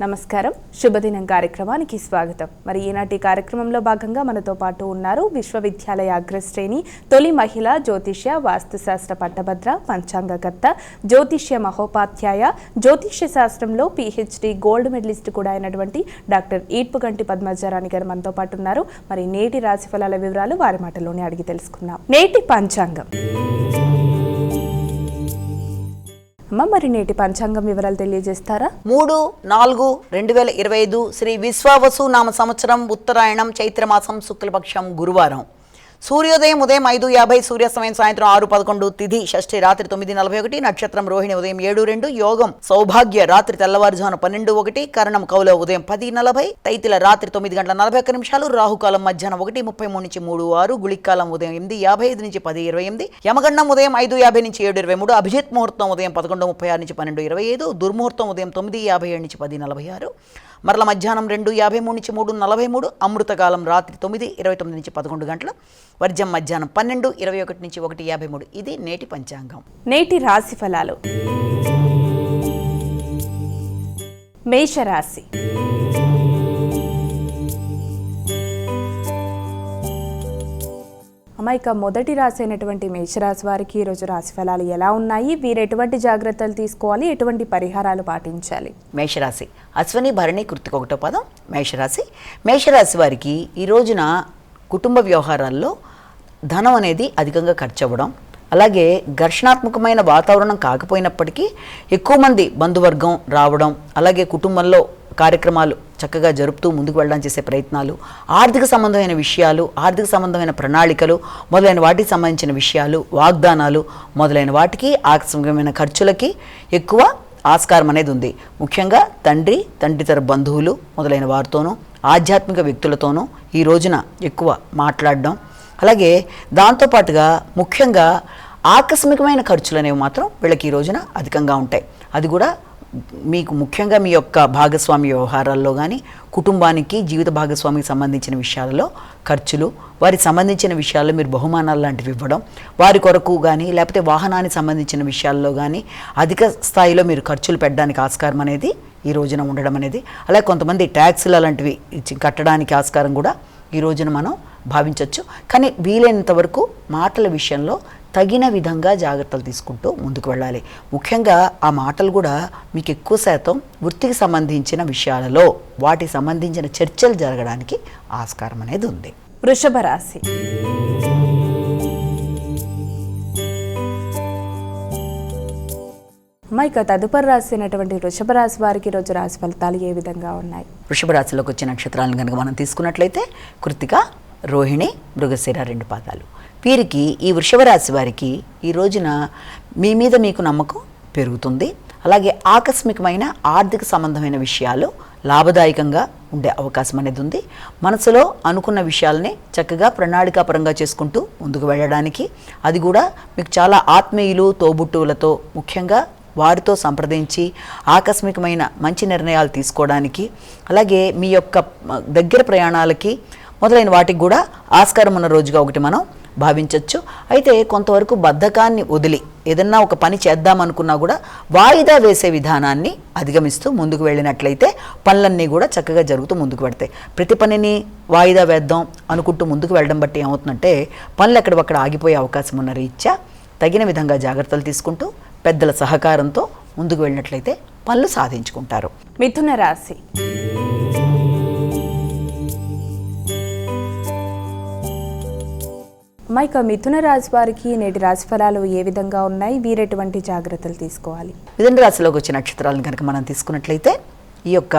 నమస్కారం, శుభదినం కార్యక్రమానికి స్వాగతం. మరి ఈనాటి కార్యక్రమంలో భాగంగా మనతో పాటు ఉన్నారు విశ్వవిద్యాలయ అగ్రశ్రేణి తొలి మహిళ జ్యోతిష్య వాస్తుశాస్త్ర పట్టభద్ర పంచాంగకర్త జ్యోతిష్య మహోపాధ్యాయ జ్యోతిష్య శాస్త్రంలో PhD గోల్డ్ మెడలిస్ట్ కూడా అయినటువంటి డాక్టర్ ఈడ్పుగంటి పద్మజారాణి గారు మనతో పాటు ఉన్నారు. మరి నేటి రాశి ఫలాల వివరాలు వారి మాటల్లోనే అడిగి తెలుసుకుందాం. నేటి పంచాంగం. మరి నేటి పంచాంగం వివరాలు తెలియజేస్తారా? 3/4/2025 శ్రీ విశ్వావసు నామ సంవత్సరం ఉత్తరాయణం చైత్రమాసం శుక్లపక్షం గురువారం. సూర్యోదయం ఉదయం 5:50, సూర్యాస్తమయం సాయంత్రం 6:11, తిథి షష్ఠి రాత్రి 9:41, నక్షత్రం రోహిణి ఉదయం 7:02, యోగం సౌభాగ్య రాత్రి తెల్లవారుజామున 12:01, కరణం కౌల ఉదయం 10:40, తైతిల రాత్రి 9:41, రాహుకాలం మధ్యాహ్నం 1:33 నుంచి 3:06, గుళికాలం ఉదయం 8:55 నుంచి 10:28, యమగండం ఉదయం 5:50 నుంచి 7:23, అభిజిత్ ముహూర్తం ఉదయం 11:36 నుంచి 12:25, దుర్ముహూర్తం ఉదయం 9:57 నుంచి 10:46, మరల మధ్యాహ్నం 2:53 నుంచి 3:43, అమృతకాలం రాత్రి 9:29 నుంచి 11 గంటలు, వర్జం మధ్యాహ్నం 12:21 నుంచి 1:53. ఇది నేటి పంచాంగం. నేటి రాశి ఫలాలు. మేషరాశి. ఇక మొదటి రాశి అయినటువంటి మేషరాశి వారికి ఈరోజు రాశి ఫలాలు ఎలా ఉన్నాయి? వీరు ఎటువంటి జాగ్రత్తలు తీసుకోవాలి? ఎటువంటి పరిహారాలు పాటించాలి? మేషరాశి అశ్విని భరణి కృతిక ఒకటో పదం మేషరాశి. మేషరాశి వారికి ఈ రోజున కుటుంబ వ్యవహారాల్లో ధనం అనేది అధికంగా ఖర్చు అవ్వడం, అలాగే ఘర్షణాత్మకమైన వాతావరణం కాకపోయినప్పటికీ ఎక్కువ మంది బంధువర్గం రావడం, అలాగే కుటుంబంలో కార్యక్రమాలు చక్కగా జరుపుతూ ముందుకు వెళ్ళడం చేసే ప్రయత్నాలు, ఆర్థిక సంబంధమైన విషయాలు, ఆర్థిక సంబంధమైన ప్రణాళికలు మొదలైన వాటికి సంబంధించిన విషయాలు, వాగ్దానాలు మొదలైన వాటికి ఆకస్మికమైన ఖర్చులకి ఎక్కువ ఆస్కారం అనేది ఉంది. ముఖ్యంగా తండ్రితర బంధువులు మొదలైన వారితోనూ ఆధ్యాత్మిక వ్యక్తులతోనూ ఈ రోజున ఎక్కువ మాట్లాడడం, అలాగే దాంతోపాటుగా ముఖ్యంగా ఆకస్మికమైన ఖర్చులు అనేవి మాత్రం వీళ్ళకి ఈ రోజున అధికంగా ఉంటాయి. అది కూడా మీకు ముఖ్యంగా మీ యొక్క భాగస్వామి వ్యవహారాల్లో కానీ, కుటుంబానికి జీవిత భాగస్వామికి సంబంధించిన విషయాలలో ఖర్చులు, వారికి సంబంధించిన విషయాల్లో మీరు బహుమానాలు లాంటివి ఇవ్వడం, వారి కొరకు కానీ లేకపోతే వాహనానికి సంబంధించిన విషయాల్లో కానీ అధిక స్థాయిలో మీరు ఖర్చులు పెట్టడానికి ఆస్కారం అనేది ఈ రోజున ఉండడం అనేది, అలాగే కొంతమంది ట్యాక్సులు అలాంటివి కట్టడానికి ఆస్కారం కూడా ఈ రోజున మనం భావించవచ్చు. కానీ వీలైనంత వరకు మాటల విషయంలో తగిన విధంగా జాగ్రత్తలు తీసుకుంటూ ముందుకు వెళ్ళాలి. ముఖ్యంగా ఆ మాటలు కూడా మీకు ఎక్కువ శాతం వృత్తికి సంబంధించిన విషయాలలో వాటికి సంబంధించిన చర్చలు జరగడానికి ఆస్కారం అనేది ఉంది. వృషభ రాశి. ఇక తదుపరి రాశి అయినటువంటి వృషభ రాశి వారికి ఈరోజు రాశి ఫలితాలు ఏ విధంగా ఉన్నాయి? వృషభ రాశిలోకి వచ్చే నక్షత్రాలను కనుక మనం తీసుకున్నట్లయితే కృత్తిక, రోహిణి, మృగశిర 2 పాదాలు. వీరికి ఈ వృషభ రాశి వారికి ఈ రోజున మీ మీద మీకు నమ్మకం పెరుగుతుంది. అలాగే ఆకస్మికమైన ఆర్థిక సంబంధమైన విషయాలు లాభదాయకంగా ఉండే అవకాశం అనేది ఉంది. మనసులో అనుకున్న విషయాలని చక్కగా ప్రణాళికాపరంగా చేసుకుంటూ ముందుకు వెళ్ళడానికి, అది కూడా మీకు చాలా ఆత్మీయులు తోబుట్టువులతో ముఖ్యంగా వారితో సంప్రదించి ఆకస్మికమైన మంచి నిర్ణయాలు తీసుకోవడానికి, అలాగే మీ యొక్క దగ్గర ప్రయాణాలకి మొదలైన వాటికి కూడా ఆస్కారం ఉన్న రోజుగా ఒకటి మనం భావించవచ్చు. అయితే కొంతవరకు బద్ధకాన్ని వదిలి ఏదన్నా ఒక పని చేద్దామనుకున్నా కూడా వాయిదా వేసే విధానాన్ని అధిగమిస్తూ ముందుకు వెళ్ళినట్లయితే పనులన్నీ కూడా చక్కగా జరుగుతూ ముందుకు పెడతాయి. ప్రతి పనిని వాయిదా వేద్దాం అనుకుంటూ ముందుకు వెళ్ళడం బట్టి ఏమవుతుందంటే పనులు ఎక్కడొక్కడ ఆగిపోయే అవకాశం ఉన్న రీత్యా తగిన విధంగా జాగ్రత్తలు తీసుకుంటూ పెద్దల సహకారంతో ముందుకు వెళ్ళినట్లయితే పనులు సాధించుకుంటారు. మిథున రాశి. ఇక మిథున రాశి వారికి నేటి రాశి ఫలాలు ఏ విధంగా ఉన్నాయి? వీరెటువంటి జాగ్రత్తలు తీసుకోవాలి? మిథున రాశిలోకి వచ్చే నక్షత్రాలను కనుక మనం తీసుకున్నట్లయితే ఈ యొక్క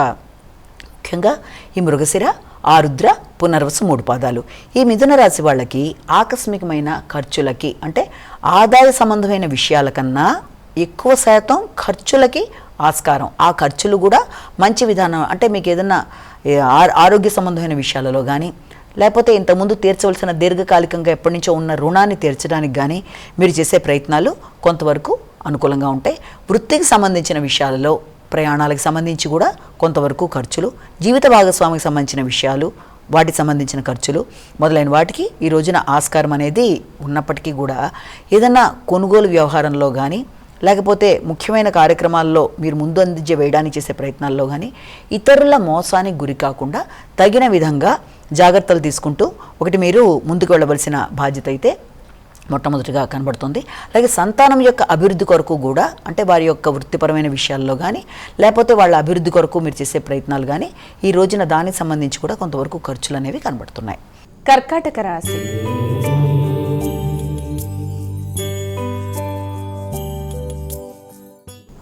ముఖ్యంగా ఈ మృగశిర, ఆరుద్ర, పునర్వసు 3 పాదాలు. ఈ మిథున రాశి వాళ్ళకి ఆకస్మికమైన ఖర్చులకి అంటే ఆదాయ సంబంధమైన విషయాల కన్నా ఎక్కువ శాతం ఖర్చులకి ఆస్కారం. ఆ ఖర్చులు కూడా మంచి విధానం అంటే మీకు ఏదన్నా ఆరోగ్య సంబంధమైన విషయాలలో కానీ, లేకపోతే ఇంతకుముందు తీర్చవలసిన దీర్ఘకాలికంగా ఎప్పటి నుంచో ఉన్న రుణాన్ని తీర్చడానికి కానీ మీరు చేసే ప్రయత్నాలు కొంతవరకు అనుకూలంగా ఉంటాయి. వృత్తికి సంబంధించిన విషయాలలో ప్రయాణాలకు సంబంధించి కూడా కొంతవరకు ఖర్చులు, జీవిత భాగస్వామికి సంబంధించిన విషయాలు వాటికి సంబంధించిన ఖర్చులు మొదలైన వాటికి ఈ రోజున ఆస్కారం అనేది ఉన్నప్పటికీ కూడా ఏదన్నా కొనుగోలు వ్యవహారంలో కానీ లేకపోతే ముఖ్యమైన కార్యక్రమాల్లో మీరు ముందు అందించే వేయడానికి చేసే ప్రయత్నాల్లో కానీ ఇతరుల మోసానికి గురి కాకుండా తగిన విధంగా జాగ్రత్తలు తీసుకుంటూ ఒకటి మీరు ముందుకు వెళ్ళవలసిన బాధ్యత అయితే మొట్టమొదటిగా కనబడుతుంది. అలాగే సంతానం యొక్క అభివృద్ధి కొరకు కూడా, అంటే వారి యొక్క వృత్తిపరమైన విషయాల్లో కానీ లేకపోతే వాళ్ళ అభివృద్ధి కొరకు మీరు చేసే ప్రయత్నాలు కానీ ఈ రోజున దానికి సంబంధించి కూడా కొంతవరకు ఖర్చులు అనేవి కనబడుతున్నాయి. కర్కాటక రాశి.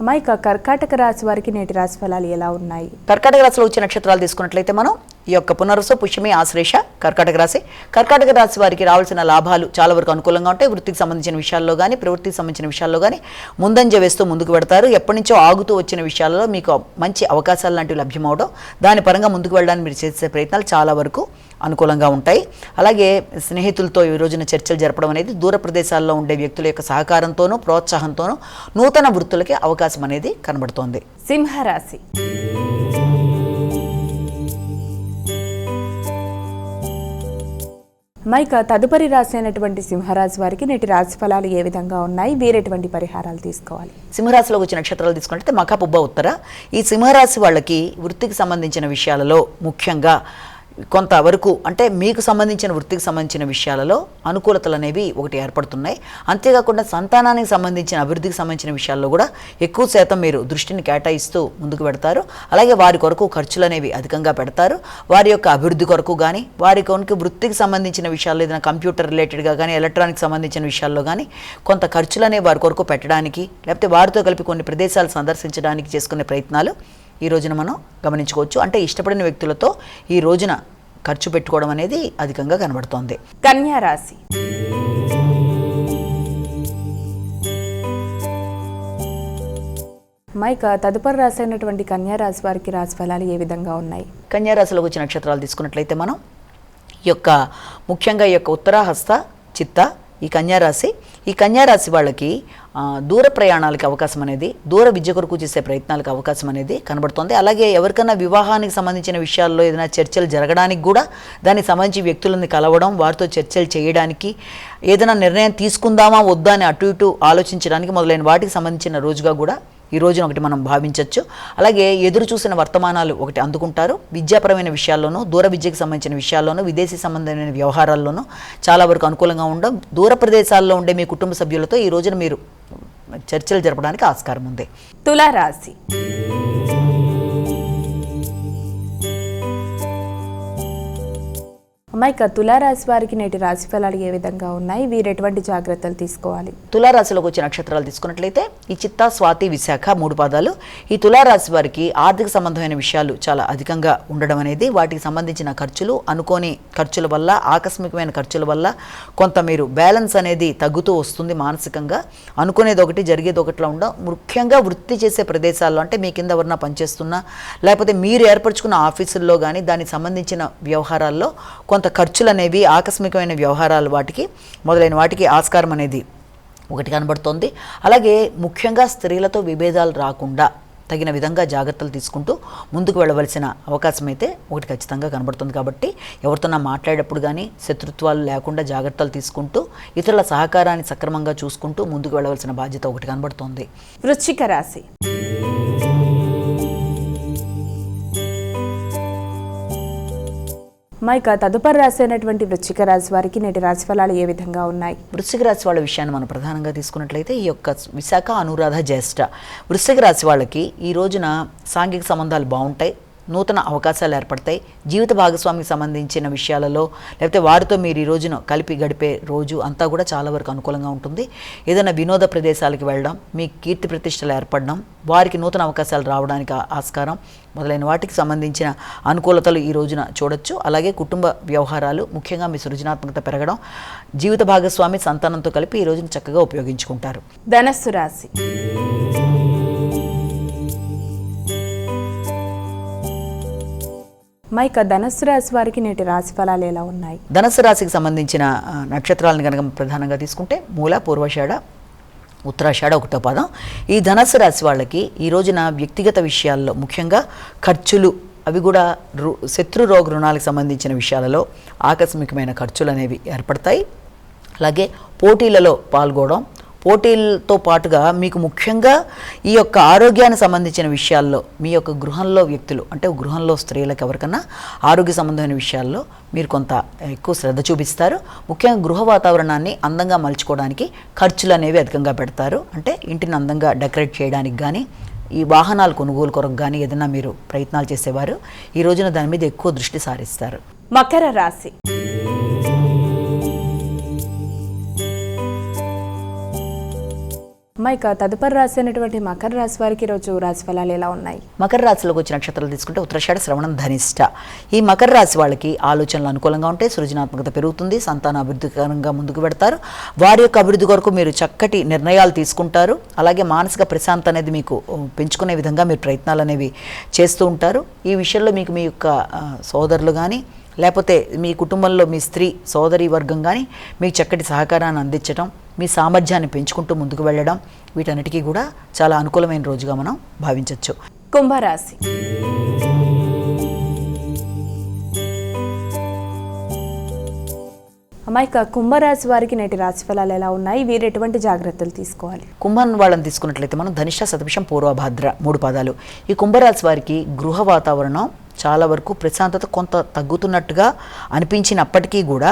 అమ్మాయి కర్కాటక రాశి వారికి నేటి రాశి ఫలాలు ఎలా ఉన్నాయి? కర్కాటక రాశిలో వచ్చే నక్షత్రాలు తీసుకున్నట్లయితే మనం ఈ యొక్క పునర్వసు, పుష్యమి, ఆశ్లేష కర్కాటక రాశి. కర్కాటక రాశి వారికి రావాల్సిన లాభాలు చాలా వరకు అనుకూలంగా ఉంటాయి. వృత్తికి సంబంధించిన విషయాల్లో కానీ ప్రవృత్తికి సంబంధించిన విషయాల్లో కానీ ముందంజ వేస్తూ ముందుకు పెడతారు. ఎప్పటి నుంచో ఆగుతూ వచ్చిన విషయాలలో మీకు మంచి అవకాశాలు లాంటివి లభ్యమవడం, దాని పరంగా ముందుకు వెళ్ళడానికి మీరు చేసే ప్రయత్నాలు చాలా వరకు అనుకూలంగా ఉంటాయి. అలాగే స్నేహితులతో ఈ రోజున చర్చలు జరపడం అనేది, దూర ప్రదేశాల్లో ఉండే వ్యక్తుల యొక్క సహకారంతోనూ ప్రోత్సాహంతోనూ నూతన వృత్తులకి అవకాశం అనేది కనబడుతోంది. సింహరాశి. మైక తదుపరి రాశి అయినటువంటి సింహరాశి వారికి నేటి రాశి ఫలాలు ఏ విధంగా ఉన్నాయి? వేరేటువంటి పరిహారాలు తీసుకోవాలి? సింహరాశిలో వచ్చిన నక్షత్రాలు తీసుకుంటే మఖ, పుబ్బ, ఉత్తర. ఈ సింహరాశి వాళ్ళకి వృత్తికి సంబంధించిన విషయాలలో ముఖ్యంగా కొంతవరకు, అంటే మీకు సంబంధించిన వృత్తికి సంబంధించిన విషయాలలో అనుకూలతలు అనేవి ఒకటి ఏర్పడుతున్నాయి. అంతేకాకుండా సంతానానికి సంబంధించిన అభివృద్ధికి సంబంధించిన విషయాల్లో కూడా ఎక్కువ శాతం మీరు దృష్టిని కేటాయిస్తూ ముందుకు పెడతారు. అలాగే వారి కొరకు ఖర్చులు అనేవి అధికంగా పెడతారు. వారి యొక్క అభివృద్ధి కొరకు కానీ, వారి కొరకు వృత్తికి సంబంధించిన విషయాల్లో ఏదైనా కంప్యూటర్ రిలేటెడ్గా కానీ ఎలక్ట్రానిక్ సంబంధించిన విషయాల్లో కానీ కొంత ఖర్చులు అనేవి వారి కొరకు పెట్టడానికి, లేకపోతే వారితో కలిపి కొన్ని ప్రదేశాలు సందర్శించడానికి చేసుకునే ప్రయత్నాలు ఈ రోజున మనం గమనించుకోవచ్చు. అంటే ఇష్టపడిన వ్యక్తులతో ఈ రోజున ఖర్చు పెట్టుకోవడం అనేది అధికంగా కనబడుతోంది. కన్యా రాశి. మైక తదుపరి రాశి అయినటువంటి కన్యా రాశి వారికి రాశి ఫలాలు ఏ విధంగా ఉన్నాయి? కన్యా రాశిలో వచ్చిన నక్షత్రాలు తీసుకున్నట్లయితే మనం ఈ యొక్క ముఖ్యంగా ఈ యొక్క ఉత్తరాహస్త, చిత్త, ఈ కన్యారాశి. ఈ కన్యారాశి వాళ్ళకి దూర ప్రయాణాలకి అవకాశం అనేది, దూర విద్య కొరకు చేసే ప్రయత్నాలకు అవకాశం అనేది కనబడుతుంది. అలాగే ఎవరికైనా వివాహానికి సంబంధించిన విషయాల్లో ఏదైనా చర్చలు జరగడానికి కూడా, దానికి సంబంధించి వ్యక్తులని కలవడం, వారితో చర్చలు చేయడానికి, ఏదైనా నిర్ణయం తీసుకుందామా వద్దా అని అటు ఇటు ఆలోచించడానికి మొదలైన వాటికి సంబంధించిన రోజుగా కూడా ఈ రోజున ఒకటి మనం భావించవచ్చు. అలాగే ఎదురు చూసిన వర్తమానాలు ఒకటి అందుకుంటారు. విద్యాపరమైన విషయాల్లోనూ, దూర విద్యకు సంబంధించిన విషయాల్లోనూ, విదేశీ సంబంధమైన వ్యవహారాల్లోనూ చాలా వరకు అనుకూలంగా ఉండడం, దూర ప్రదేశాల్లో ఉండే మీ కుటుంబ సభ్యులతో ఈ రోజున మీరు చర్చలు జరపడానికి ఆస్కారం ఉంది. తులారాశి. మైక తులారాశి వారికి నేటి రాశి ఫలాలు ఏ విధంగా ఉన్నాయి? వీరు ఎటువంటి జాగ్రత్తలు తీసుకోవాలి? తులారాశిలోకి వచ్చే నక్షత్రాలు తీసుకున్నట్లయితే ఈ చిత్త, స్వాతి, విశాఖ 3 పాదాలు. ఈ తులారాశి వారికి ఆర్థిక సంబంధమైన విషయాలు చాలా అధికంగా ఉండడం అనేది, వాటికి సంబంధించిన ఖర్చులు, అనుకోని ఖర్చుల వల్ల, ఆకస్మికమైన ఖర్చుల వల్ల కొంత మీరు బ్యాలెన్స్ అనేది తగ్గుతూ వస్తుంది. మానసికంగా అనుకునేది ఒకటి, జరిగేది ఒకటిలా ఉండడం. ముఖ్యంగా వృత్తి చేసే ప్రదేశాల్లో, అంటే మీ కింద ఎవరన్నా పనిచేస్తున్నా లేకపోతే మీరు ఏర్పరచుకున్న ఆఫీసుల్లో కానీ దానికి సంబంధించిన వ్యవహారాల్లో కొంత ఖర్చులు అనేవి, ఆకస్మికమైన వ్యవహారాలు, వాటికి మొదలైన వాటికి ఆస్కారం అనేది ఒకటి కనబడుతోంది. అలాగే ముఖ్యంగా స్త్రీలతో విభేదాలు రాకుండా తగిన విధంగా జాగ్రత్తలు తీసుకుంటూ ముందుకు వెళ్ళవలసిన అవకాశం అయితే ఒకటి ఖచ్చితంగా కనబడుతుంది. కాబట్టి ఎవరితోనా మాట్లాడేటప్పుడు కానీ శత్రుత్వాలు లేకుండా జాగ్రత్తలు తీసుకుంటూ ఇతరుల సహకారాన్ని సక్రమంగా చూసుకుంటూ ముందుకు వెళ్ళవలసిన బాధ్యత ఒకటి కనబడుతోంది. వృశ్చిక రాశి. మైక తదుపరి రాశి అయినటువంటి వృశ్చిక రాశి వారికి నేటి రాశి ఫలాలు ఏ విధంగా ఉన్నాయి? వృశ్చిక రాశి వాళ్ళ విషయాన్ని మనం ప్రధానంగా తీసుకున్నట్లయితే ఈ యొక్క విశాఖ, అనురాధ, జ్యేష్ఠ వృశ్చిక రాశి వాళ్ళకి ఈ రోజున సాంఘిక సంబంధాలు బాగుంటాయి. నూతన అవకాశాలు ఏర్పడతాయి. జీవిత భాగస్వామికి సంబంధించిన విషయాలలో లేకపోతే వారితో మీరు ఈ రోజున కలిపి గడిపే రోజు అంతా కూడా చాలా వరకు అనుకూలంగా ఉంటుంది. ఏదైనా వినోద ప్రదేశాలకు వెళ్ళడం, మీ కీర్తి ప్రతిష్టలు ఏర్పడడం, వారికి నూతన అవకాశాలు రావడానికి ఆస్కారం మొదలైన వాటికి సంబంధించిన అనుకూలతలు ఈ రోజున చూడొచ్చు. అలాగే కుటుంబ వ్యవహారాలు, ముఖ్యంగా మీ సృజనాత్మకత పెరగడం, జీవిత భాగస్వామి, సంతానంతో కలిపి ఈ రోజున చక్కగా ఉపయోగించుకుంటారు. ధనస్సు రాశి. మైక ధనస్సు రాశి వారికి నేటి రాశి ఫలాలు ఎలా ఉన్నాయి? ధనస్సు రాశికి సంబంధించిన నక్షత్రాలను కనుక ప్రధానంగా తీసుకుంటే మూల, పూర్వాషాఢ, ఉత్తరాషాఢ 1వ పాదం. ఈ ధనస్సు రాశి వాళ్ళకి ఈ రోజున వ్యక్తిగత విషయాల్లో ముఖ్యంగా ఖర్చులు, అవి కూడా శత్రు రోగ రుణాలకు సంబంధించిన విషయాలలో ఆకస్మికమైన ఖర్చులు అనేవి ఏర్పడతాయి. అలాగే పోటీలలో పాల్గొనడం, పోటీలతో పాటుగా మీకు ముఖ్యంగా ఈ యొక్క ఆరోగ్యానికి సంబంధించిన విషయాల్లో మీ యొక్క గృహంలో వ్యక్తులు అంటే గృహంలో స్త్రీలకు ఎవరికన్నా ఆరోగ్య సంబంధమైన విషయాల్లో మీరు కొంత ఎక్కువ శ్రద్ధ చూపిస్తారు. ముఖ్యంగా గృహ వాతావరణాన్ని అందంగా మలుచుకోవడానికి ఖర్చులు అనేవి అధికంగా పెడతారు. అంటే ఇంటిని అందంగా డెకరేట్ చేయడానికి కానీ ఈ వాహనాలు కొనుగోలు కొరకు కానీ ఏదైనా మీరు ప్రయత్నాలు చేసేవారు ఈ రోజున దాని మీద ఎక్కువ దృష్టి సారిస్తారు. మకర రాశి. ఇక తదుపరి రాశి అయినటువంటి మకర రాశి వారికి ఈరోజు రాశి ఫలాలు ఎలా ఉన్నాయి? మకర రాశిలోకి వచ్చిన నక్షత్రాలు తీసుకుంటే ఉత్తరాషాఢ, శ్రవణం, ధనిష్ట. ఈ మకర రాశి వాళ్ళకి ఆలోచనలు అనుకూలంగా ఉంటాయి, సృజనాత్మకత పెరుగుతుంది, సంతాన అభివృద్ధికరంగా ముందుకు పెడతారు. వారి యొక్క అభివృద్ధి కొరకు మీరు చక్కటి నిర్ణయాలు తీసుకుంటారు. అలాగే మానసిక ప్రశాంతత అనేది మీకు పెంచుకునే విధంగా మీరు ప్రయత్నాలు అనేవి చేస్తూ ఉంటారు. ఈ విషయంలో మీకు మీ యొక్క సోదరులు కానీ లేకపోతే మీ కుటుంబంలో మీ స్త్రీ సోదరి వర్గం కానీ మీకు చక్కటి సహకారాన్ని అందించడం, మీ సామర్థ్యాన్ని పెంచుకుంటూ ముందుకు వెళ్ళడం, వీటన్నిటికీ కూడా చాలా అనుకూలమైన రోజుగా మనం భావించవచ్చు. కుంభరాశి. ఇక కుంభరాశి వారికి నేటి రాశి ఫలాలు ఎలా ఉన్నాయి? వీరు ఎటువంటి జాగ్రత్తలు తీసుకోవాలి? కుంభం వాళ్ళని తీసుకున్నట్లయితే మనం ధనిష్ట, శతభిషం, పూర్వభాద్ర 3 పాదాలు. ఈ కుంభరాశి వారికి గృహ వాతావరణం చాలా వరకు ప్రశాంతత కొంత తగ్గుతున్నట్టుగా అనిపించినప్పటికీ కూడా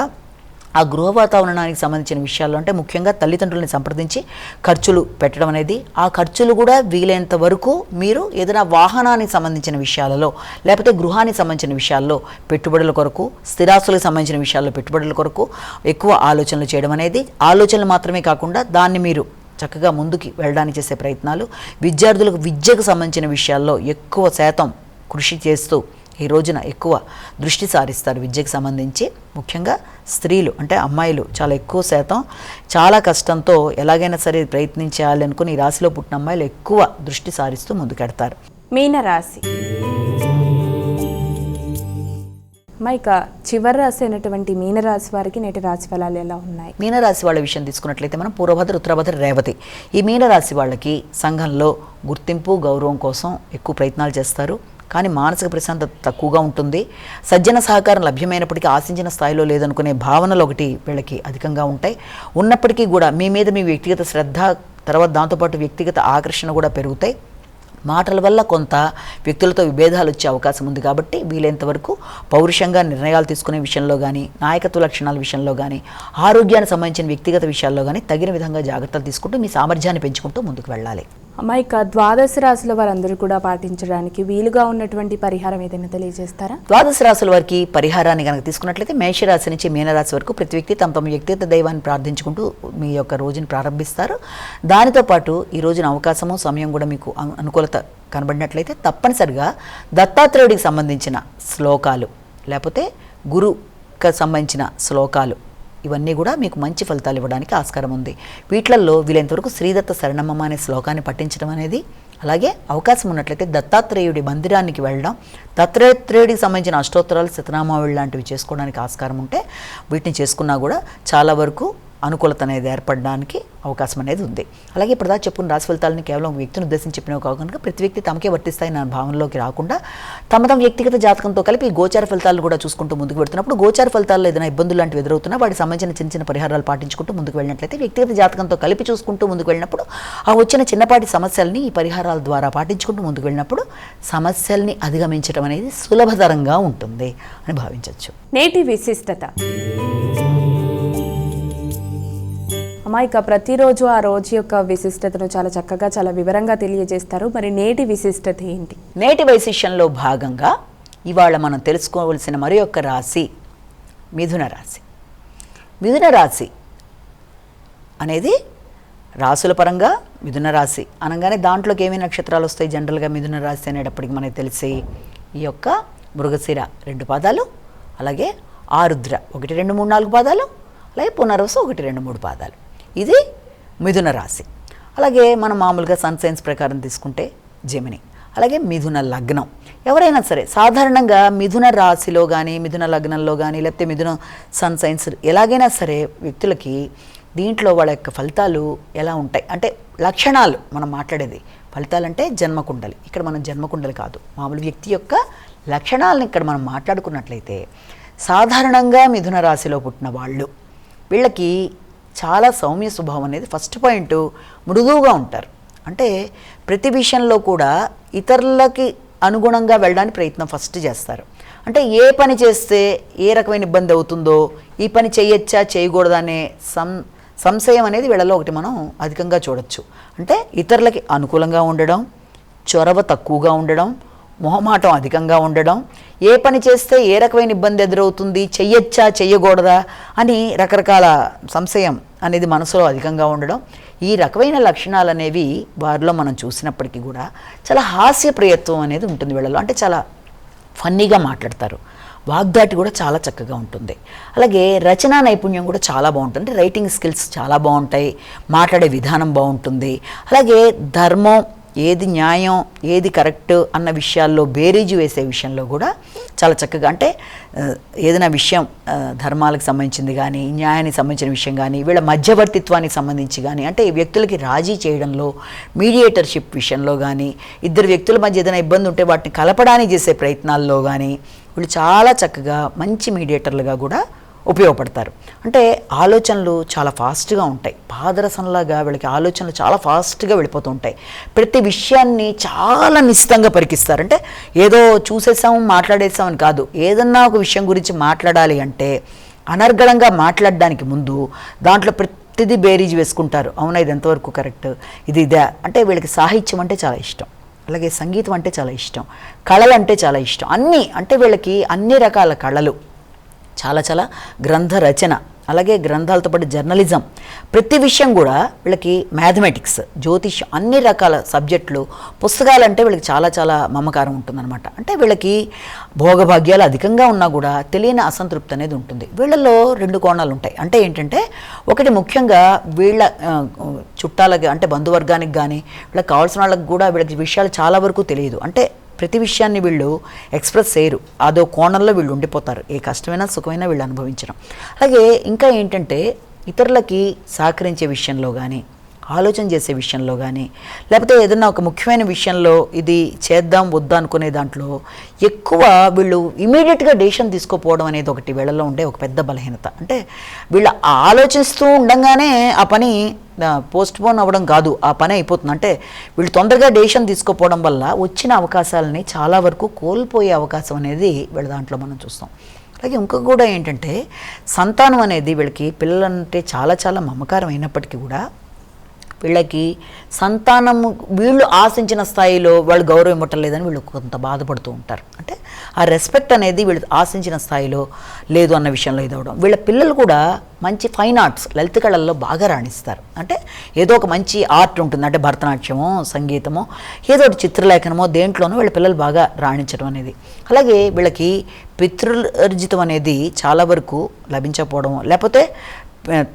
ఆ గృహ వాతావరణానికి సంబంధించిన విషయాల్లో అంటే ముఖ్యంగా తల్లిదండ్రులని సంప్రదించి ఖర్చులు పెట్టడం అనేది, ఆ ఖర్చులు కూడా వీలైనంత వరకు మీరు ఏదైనా వాహనానికి సంబంధించిన విషయాలలో లేకపోతే గృహానికి సంబంధించిన విషయాల్లో పెట్టుబడుల కొరకు, స్థిరాస్తులకు సంబంధించిన విషయాల్లో పెట్టుబడుల కొరకు ఎక్కువ ఆలోచనలు చేయడం అనేది, ఆలోచనలు మాత్రమే కాకుండా దాన్ని మీరు చక్కగా ముందుకు వెళ్ళడానికి చేసే ప్రయత్నాలు, విద్యార్థులకు విద్యకు సంబంధించిన విషయాల్లో ఎక్కువ శాతం కృషి చేస్తూ ఈ రోజున ఎక్కువ దృష్టి సారిస్తారు. విద్యకు సంబంధించి ముఖ్యంగా స్త్రీలు అంటే అమ్మాయిలు చాలా ఎక్కువ శాతం చాలా కష్టంతో ఎలాగైనా సరే ప్రయత్నించాలి అనుకుని ఈ రాశిలో పుట్టిన అమ్మాయిలు ఎక్కువ దృష్టి సారిస్తూ ముందుకెడతారు. మీనరాశి. ఇక చివరి రాశి అయినటువంటి మీనరాశి వారికి నేటి రాశి ఫలాలు ఎలా ఉన్నాయి? మీనరాశి వాళ్ళ విషయం తీసుకున్నట్లయితే మనం పూర్వభద్ర, ఉత్తరభద్ర, రేవతి. ఈ మీనరాశి వాళ్ళకి సంఘంలో గుర్తింపు, గౌరవం కోసం ఎక్కువ ప్రయత్నాలు చేస్తారు. కానీ మానసిక ప్రశాంతత తక్కువగా ఉంటుంది. సజ్జన సహకారం లభ్యమైనప్పటికీ ఆశించిన స్థాయిలో లేదనుకునే భావనలు ఒకటి వీళ్ళకి అధికంగా ఉంటాయి. ఉన్నప్పటికీ కూడా మీ మీద మీ వ్యక్తిగత శ్రద్ధ, తర్వాత దాంతోపాటు వ్యక్తిగత ఆకర్షణ కూడా పెరుగుతాయి. మాటల వల్ల కొంత వ్యక్తులతో విభేదాలు వచ్చే అవకాశం ఉంది. కాబట్టి వీలైనంత వరకు పౌరుషంగా నిర్ణయాలు తీసుకునే విషయంలో కానీ, నాయకత్వ లక్షణాల విషయంలో కానీ, ఆరోగ్యానికి సంబంధించిన వ్యక్తిగత విషయాల్లో కానీ తగిన విధంగా జాగ్రత్తలు తీసుకుంటూ మీ సామర్థ్యాన్ని పెంచుకుంటూ ముందుకు వెళ్ళాలి. ఇక ద్వాదశ రాశుల వారందరూ కూడా పాటించడానికి వీలుగా ఉన్నటువంటి పరిహారం ఏదైనా తెలియజేస్తారా? ద్వాదశ రాశుల వారికి పరిహారాన్ని కనుక తీసుకున్నట్లయితే మేషరాశి నుంచి మీనరాశి వరకు ప్రతి వ్యక్తి తమ వ్యక్తిగత దైవాన్ని ప్రార్థించుకుంటూ మీ యొక్క రోజుని ప్రారంభిస్తారు. దానితో పాటు ఈ రోజున అవకాశము, సమయం కూడా మీకు అనుకూలత కనబడినట్లయితే తప్పనిసరిగా దత్తాత్రేయుడికి సంబంధించిన శ్లోకాలు లేకపోతే గురుకు సంబంధించిన శ్లోకాలు ఇవన్నీ కూడా మీకు మంచి ఫలితాలు ఇవ్వడానికి ఆస్కారం ఉంది. వీటిల్లో వీలైనంతవరకు శ్రీదత్త శరణమ్మ అనే శ్లోకాన్ని పఠించడం అనేది, అలాగే అవకాశం ఉన్నట్లయితే దత్తాత్రేయుడి మందిరానికి వెళ్ళడం, దత్తాత్రేయుడికి సంబంధించిన అష్టోత్తరాలు, శతనామావళి లాంటివి చేసుకోవడానికి ఆస్కారం ఉంటే వీటిని చేసుకున్నా కూడా చాలా వరకు అనుకూలత అనేది ఏర్పడడానికి అవకాశం అనేది ఉంది. అలాగే ఇప్పుడు దాకా చెప్పుకున్న రాశి ఫలితాలని కేవలం వ్యక్తిని ఉద్దేశించి చెప్పినవి కాకుండా ప్రతి వ్యక్తి తమకే వర్తిస్తాయి నా భావనలోకి రాకుండా తమ వ్యక్తిగత జాతకంతో కలిపి గోచార ఫలితాలు కూడా చూసుకుంటూ ముందుకు పెడుతున్నప్పుడు గోచార ఫలితాల్లో ఏదైనా ఇబ్బందులు లాంటివి ఎదురవుతున్నా వాటికి సంబంధించిన చిన్న చిన్న పరిహారాలు పాటించుకుంటూ ముందుకు వెళ్ళినట్లయితే వ్యక్తిగత జాతకంతో కలిపి చూసుకుంటూ ముందుకు వెళ్ళినప్పుడు ఆ వచ్చిన చిన్నపాటి సమస్యల్ని ఈ పరిహారాల ద్వారా పాటించుకుంటూ ముందుకు వెళ్ళినప్పుడు సమస్యల్ని అధిగమించడం అనేది సులభతరంగా ఉంటుంది అని భావించవచ్చు. నేటి విశిష్టత. ఇక ప్రతిరోజు ఆ రోజు యొక్క విశిష్టతను చాలా చక్కగా చాలా వివరంగా తెలియజేస్తారు. మరి నేటి విశిష్టత ఏంటి? నేటి వైశిష్యంలో భాగంగా ఇవాళ మనం తెలుసుకోవలసిన మరి యొక్క రాశి మిథున రాశి. మిథున రాశి అనేది రాసుల పరంగా మిథున రాశి అనగానే దాంట్లోకి ఏమేమి నక్షత్రాలు వస్తాయి జనరల్గా మిథున రాశి అనేటప్పటికి మనకి తెలిసి ఈ యొక్క మృగశిర 2 పాదాలు, అలాగే ఆరుద్ర 1, 2, 3, 4 పాదాలు, అలాగే పునర్వసు 1, 2, 3 పాదాలు. ఇది మిథున రాశి. అలాగే మనం మామూలుగా సన్ సైన్స్ ప్రకారం తీసుకుంటే జెమిని, అలాగే మిథున లగ్నం. ఎవరైనా సరే సాధారణంగా మిథున రాశిలో కానీ మిథున లగ్నంలో కానీ లేకపోతే మిథున సన్ సైన్స్ ఎలాగైనా సరే వ్యక్తులకి దీంట్లో వాళ్ళ యొక్క ఫలితాలు ఎలా ఉంటాయి అంటే లక్షణాలు మనం మాట్లాడేది ఫలితాలు అంటే జన్మకుండలి. ఇక్కడ మనం జన్మకుండలి కాదు, మామూలు వ్యక్తి యొక్క లక్షణాలను ఇక్కడ మనం మాట్లాడుకున్నట్లయితే సాధారణంగా మిథున రాశిలో పుట్టిన వాళ్ళు వీళ్ళకి చాలా సౌమ్య స్వభావం అనేది ఫస్ట్ పాయింట్. మృదువుగా ఉంటారు, అంటే ప్రతి విషయంలో కూడా ఇతరులకి అనుగుణంగా వెళ్ళడానికి ప్రయత్నం ఫస్ట్ చేస్తారు. అంటే ఏ పని చేస్తే ఏ రకమైన ఇబ్బంది అవుతుందో, ఈ పని చేయొచ్చా చేయకూడదా అనే సంశయం అనేది వీళ్ళలో ఒకటి మనం అధికంగా చూడొచ్చు. అంటే ఇతరులకి అనుకూలంగా ఉండడం, చొరవ తక్కువగా ఉండడం, మొహమాటం అధికంగా ఉండడం, ఏ పని చేస్తే ఏ రకమైన ఇబ్బంది ఎదురవుతుంది, చెయ్యొచ్చా చెయ్యకూడదా అని రకరకాల సంశయం అనేది మనసులో అధికంగా ఉండడం, ఈ రకమైన లక్షణాలు అనేవి వారిలో మనం చూసినప్పటికీ కూడా చాలా హాస్యప్రియత్వం అనేది ఉంటుంది వీళ్ళలో. అంటే చాలా ఫన్నీగా మాట్లాడతారు, వాగ్దాటి కూడా చాలా చక్కగా ఉంటుంది. అలాగే రచనా నైపుణ్యం కూడా చాలా బాగుంటుంది, రైటింగ్ స్కిల్స్ చాలా బాగుంటాయి, మాట్లాడే విధానం బాగుంటుంది. అలాగే ధర్మం, ఏది న్యాయం, ఏది కరెక్ట్ అన్న విషయాల్లో బేరీజు వేసే విషయంలో కూడా చాలా చక్కగా, అంటే ఏదైనా విషయం ధర్మాలకు సంబంధించింది కానీ, న్యాయానికి సంబంధించిన విషయం కానీ, వీళ్ళ మధ్యవర్తిత్వానికి సంబంధించి కానీ, అంటే వ్యక్తులకి రాజీ చేయడంలో, మీడియేటర్షిప్ విషయంలో కానీ, ఇద్దరు వ్యక్తుల మధ్య ఏదైనా ఇబ్బంది ఉంటే వాటిని కలపడానికి చేసే ప్రయత్నాల్లో కానీ వీళ్ళు చాలా చక్కగా మంచి మీడియేటర్లుగా కూడా ఉపయోగపడతారు. అంటే ఆలోచనలు చాలా ఫాస్ట్గా ఉంటాయి, పాదరసంలాగా వీళ్ళకి ఆలోచనలు చాలా ఫాస్ట్గా వెళ్ళిపోతూ ఉంటాయి. ప్రతి విషయాన్ని చాలా నిశ్చితంగా పరికిస్తారు. అంటే ఏదో చూసేసాము మాట్లాడేసాం అని కాదు, ఏదన్నా ఒక విషయం గురించి మాట్లాడాలి అంటే అనర్గళంగా మాట్లాడడానికి ముందు దాంట్లో ప్రతిదీ బేరీజ్ వేసుకుంటారు. అవునా, ఇది ఎంతవరకు కరెక్ట్, ఇది ఇదే. అంటే వీళ్ళకి సాహిత్యం అంటే చాలా ఇష్టం, అలాగే సంగీతం అంటే చాలా ఇష్టం, కళలు అంటే చాలా ఇష్టం. అన్నీ అంటే వీళ్ళకి అన్ని రకాల కళలు, చాలా చాలా గ్రంథ రచన, అలాగే గ్రంథాలతో పాటు జర్నలిజం, ప్రతి విషయం కూడా వీళ్ళకి, మ్యాథమెటిక్స్, జ్యోతిష్యం, అన్ని రకాల సబ్జెక్టులు, పుస్తకాలంటే వీళ్ళకి చాలా చాలా మమకారం ఉంటుందన్నమాట. అంటే వీళ్ళకి భోగభాగ్యాలు అధికంగా ఉన్నా కూడా తెలియని అసంతృప్తి అనేది ఉంటుంది. వీళ్ళలో రెండు కోణాలు ఉంటాయి. అంటే ఏంటంటే ఒకటి ముఖ్యంగా వీళ్ళ చుట్టాలకి, అంటే బంధువర్గానికి కానీ వీళ్ళకి కావాల్సిన వాళ్ళకి కూడా వీళ్ళకి విషయాలు చాలా వరకు తెలియదు. అంటే ప్రతి విషయాన్ని వీళ్ళు ఎక్స్ప్రెస్ చేయరు, అదో కోణంలో వీళ్ళు ఉండిపోతారు, ఏ కష్టమైనా సుఖమైనా వీళ్ళు అనుభవించడం. అలాగే ఇంకా ఏంటంటే ఇతరులకి సహకరించే విషయంలో కానీ, ఆలోచన చేసే విషయంలో కానీ, లేకపోతే ఏదైనా ఒక ముఖ్యమైన విషయంలో ఇది చేద్దాం వద్దా అనుకునే దాంట్లో ఎక్కువ వీళ్ళు ఇమీడియట్గా డెసిషన్ తీసుకోపోవడం అనేది ఒకటి వీళ్ళలో ఉండే ఒక పెద్ద బలహీనత. అంటే వీళ్ళు ఆలోచిస్తూ ఉండగానే ఆ పని పోస్ట్ పోన్ అవ్వడం కాదు, ఆ పని అయిపోతుంది. అంటే వీళ్ళు తొందరగా డెసిషన్ తీసుకోపోవడం వల్ల వచ్చిన అవకాశాలని చాలా వరకు కోల్పోయే అవకాశం అనేది వీళ్ళ దాంట్లో మనం చూస్తాం. అలాగే ఇంకొక కూడా ఏంటంటే సంతానం అనేది వీళ్ళకి, పిల్లలంటే చాలా చాలా మమకారం అయినప్పటికీ కూడా వీళ్ళకి సంతానము వీళ్ళు ఆశించిన స్థాయిలో వాళ్ళు గౌరవం ఇవ్వటం లేదని వీళ్ళు కొంత బాధపడుతూ ఉంటారు. అంటే ఆ రెస్పెక్ట్ అనేది వీళ్ళు ఆశించిన స్థాయిలో లేదు అన్న విషయంలో ఇదవడం. వీళ్ళ పిల్లలు కూడా మంచి ఫైన్ ఆర్ట్స్, లలిత కళల్లో బాగా రాణిస్తారు. అంటే ఏదో ఒక మంచి ఆర్ట్ ఉంటుంది, అంటే భరతనాట్యమో, సంగీతమో, ఏదో ఒకటి చిత్రలేఖనమో, దేంట్లోనూ వీళ్ళ పిల్లలు బాగా రాణించడం అనేది. అలాగే వీళ్ళకి పితృర్జితం అనేది చాలా వరకు లభించకపోవడం, లేకపోతే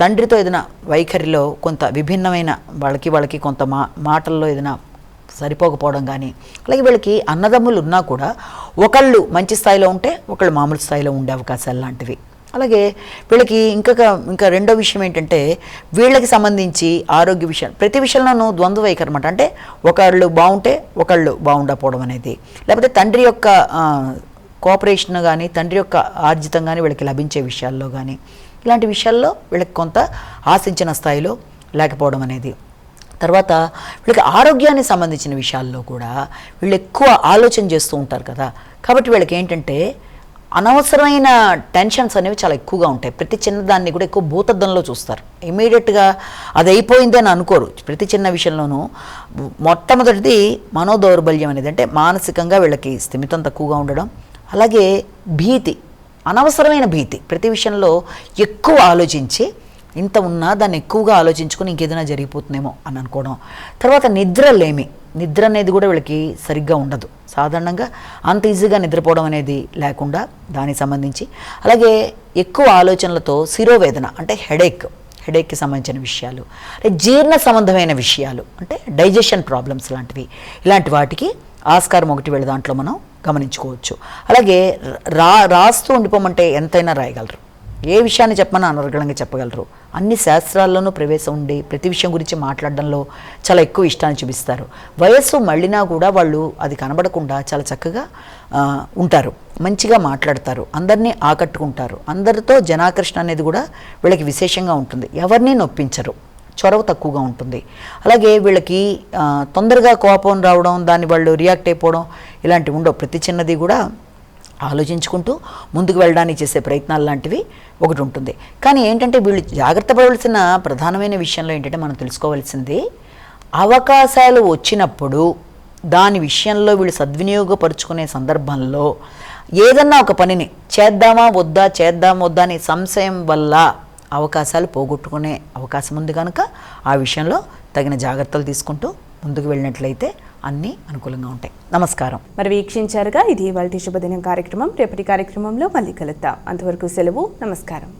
తండ్రితో ఏదైనా వైఖరిలో కొంత విభిన్నమైన వాళ్ళకి కొంత మాటల్లో ఏదైనా సరిపోకపోవడం కానీ, అలాగే వీళ్ళకి అన్నదమ్ములు ఉన్నా కూడా ఒకళ్ళు మంచి స్థాయిలో ఉంటే ఒకళ్ళు మామూలు స్థాయిలో ఉండే అవకాశాలు లాంటివి. అలాగే వీళ్ళకి ఇంకా రెండో విషయం ఏంటంటే వీళ్ళకి సంబంధించి ఆరోగ్య విషయం, ప్రతి విషయంలోనూ ద్వంద్వ వైఖరి అన్నమాట. అంటే ఒకళ్ళు బాగుంటే ఒకళ్ళు బాగుండకపోవడం అనేది, లేకపోతే తండ్రి యొక్క కోఆపరేషన్ కానీ, తండ్రి యొక్క ఆర్జితం కానీ వీళ్ళకి లభించే విషయాల్లో కానీ, ఇలాంటి విషయాల్లో వీళ్ళకి కొంత ఆశించిన స్థాయిలో లేకపోవడం అనేది. తర్వాత వీళ్ళకి ఆరోగ్యానికి సంబంధించిన విషయాల్లో కూడా వీళ్ళు ఎక్కువ ఆలోచన చేస్తూ ఉంటారు కదా, కాబట్టి వీళ్ళకి ఏంటంటే అనవసరమైన టెన్షన్స్ అనేవి చాలా ఎక్కువగా ఉంటాయి. ప్రతి చిన్నదాన్ని కూడా ఎక్కువ భూతద్దంలో చూస్తారు, ఇమీడియట్గా అది అయిపోయింది అని అనుకోరు. ప్రతి చిన్న విషయంలోనూ మొట్టమొదటిది మనోదౌర్బల్యం అనేది, అంటే మానసికంగా వీళ్ళకి స్థిమితం తక్కువగా ఉండడం, అలాగే భీతి, అనవసరమైన భీతి, ప్రతి విషయంలో ఎక్కువ ఆలోచించి ఇంత ఉన్నా దాన్ని ఎక్కువగా ఆలోచించుకొని ఇంకేదైనా జరిగిపోతుందేమో అని అనుకోవడం. తర్వాత నిద్ర అనేది కూడా వీళ్ళకి సరిగ్గా ఉండదు, సాధారణంగా అంత ఈజీగా నిద్రపోవడం అనేది లేకుండా దానికి సంబంధించి. అలాగే ఎక్కువ ఆలోచనలతో శిరోవేదన, అంటే హెడేక్కి సంబంధించిన విషయాలు, జీర్ణ సంబంధమైన విషయాలు, అంటే డైజెషన్ ప్రాబ్లమ్స్ లాంటివి, ఇలాంటి వాటికి ఆస్కారం ఒకటి వీళ్ళ దాంట్లో మనం గమనించుకోవచ్చు. అలాగే రాస్తూ ఉండిపోమంటే ఎంతైనా రాయగలరు, ఏ విషయాన్ని చెప్పమని అనర్గళంగా చెప్పగలరు. అన్ని శాస్త్రాల్లోనూ ప్రవేశం ఉండి ప్రతి విషయం గురించి మాట్లాడడంలో చాలా ఎక్కువ ఇష్టాన్ని చూపిస్తారు. వయస్సు మళ్ళినా కూడా వాళ్ళు అది కనబడకుండా చాలా చక్కగా ఉంటారు, మంచిగా మాట్లాడతారు, అందరినీ ఆకట్టుకుంటారు. అందరితో జనాకర్షణ అనేది కూడా వీళ్ళకి విశేషంగా ఉంటుంది. ఎవరిని నొప్పించరు, చొరవ తక్కువగా ఉంటుంది. అలాగే వీళ్ళకి తొందరగా కోపం రావడం, దాన్ని వాళ్ళు రియాక్ట్ అయిపోవడం ఇలాంటివి ఉండవు. ప్రతి చిన్నది కూడా ఆలోచించుకుంటూ ముందుకు వెళ్ళడానికి చేసే ప్రయత్నాలు లాంటివి ఒకటి ఉంటుంది. కానీ ఏంటంటే వీళ్ళు జాగ్రత్త పడవలసిన ప్రధానమైన విషయంలో ఏంటంటే మనం తెలుసుకోవాల్సింది, అవకాశాలు వచ్చినప్పుడు దాని విషయంలో వీళ్ళు సద్వినియోగపరుచుకునే సందర్భంలో ఏదన్నా ఒక పనిని చేద్దామా వద్దా అనే సంశయం వల్ల అవకాశాలు పోగొట్టుకునే అవకాశం ఉంది కనుక ఆ విషయంలో తగిన జాగ్రత్తలు తీసుకుంటూ ముందుకు వెళ్ళినట్లయితే అన్నీ అనుకూలంగా ఉంటాయి. నమస్కారం. మరి వీక్షించారుగా, ఇది ఇవాల్టి శుభదినం కార్యక్రమం. రేపటి కార్యక్రమంలో మళ్ళీ కలుద్దాం. అంతవరకు సెలవు. నమస్కారం.